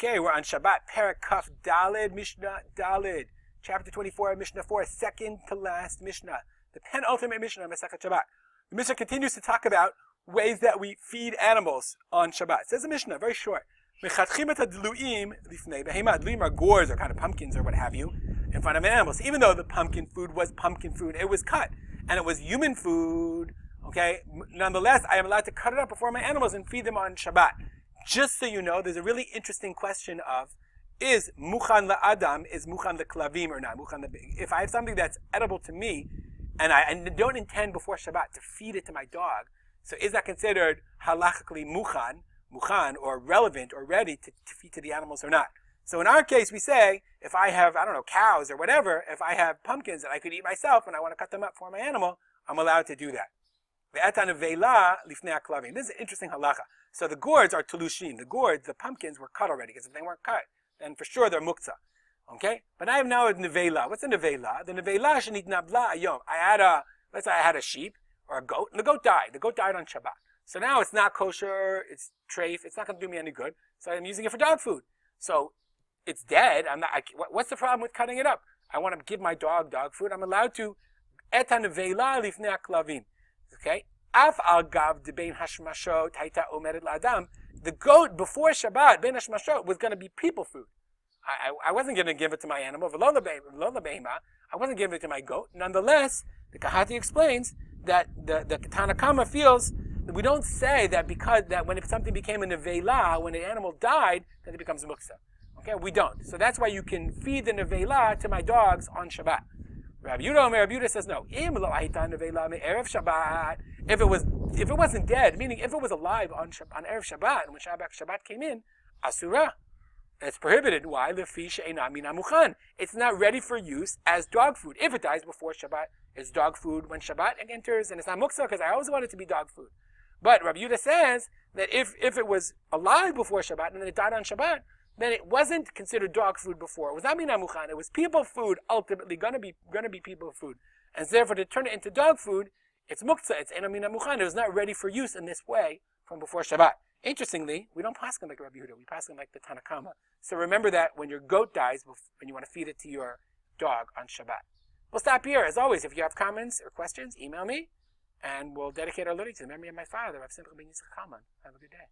Okay, we're on Shabbat. Perek Kaf Daled, Mishnah Daled. Chapter 24, Mishnah 4, second to last Mishnah. The penultimate Mishnah, Masechet Shabbat. The Mishnah continues to talk about ways that we feed animals on Shabbat. It says the Mishnah, very short. Dluim are gourds or kind of pumpkins or what have you in front of animals. Even though the pumpkin food was pumpkin food, it was cut. And it was human food, okay? Nonetheless, I am allowed to cut it up before my animals and feed them on Shabbat. Just so you know, there's a really interesting question of, is muchan la'adam, is muchan l'klavim or not? If I have something that's edible to me, and I don't intend before Shabbat to feed it to my dog, so is that considered halachically muchan, or relevant or ready to feed to the animals or not? So in our case, we say, if I have, cows or whatever, if I have pumpkins that I could eat myself and I want to cut them up for my animal, I'm allowed to do that. This is an interesting halacha. So the gourds are tulushin. The gourds, the pumpkins, were cut already, because if they weren't cut, then for sure they're muktzah. Okay? But I have now a nevela. What's a nevela? The nevela shenit nabla ayom. Let's say I had a sheep or a goat, and the goat died. The goat died on Shabbat. So now it's not kosher, it's treif, it's not going to do me any good, so I'm using it for dog food. So it's dead. What's the problem with cutting it up? I want to give my dog food. I'm allowed to eta nevela lifnei aklavim. Okay? Af al gav de bein hashmashot haita omeret la'adam. The goat before Shabbat, bein hashmashot, was going to be people food. I wasn't going to give it to my animal. I wasn't giving it to my goat. Nonetheless, the Kahati explains that the Tanakama feels that we don't say that when if something became a nevela, when an animal died, then it becomes muktzah. Okay, we don't. So that's why you can feed the nevela to my dogs on Shabbat. Rabbi Yehuda says no. If it wasn't dead, meaning if it was alive on Erev Shabbat, and when Shabbat came in, asura. It's prohibited. Why? It's not ready for use as dog food. If it dies before Shabbat, it's dog food when Shabbat enters, and it's not muktzah because I always want it to be dog food. But Rabbi Yehuda says that if it was alive before Shabbat and then it died on Shabbat, then it wasn't considered dog food before. It was not mina mukhan. It was people food. Ultimately, gonna be people food, and therefore to turn it into dog food, it's muktzah. It's ena mina mukhan. It was not ready for use in this way from before Shabbat. Interestingly, we don't pass him like Rabbi Yehuda. We pass him like the Tanakama. So remember that when your goat dies, when you want to feed it to your dog on Shabbat. We'll stop here. As always, if you have comments or questions, email me, and we'll dedicate our liturgy to the memory of my father, Rav Simcha ben Yitzchak Kalman. Have a good day.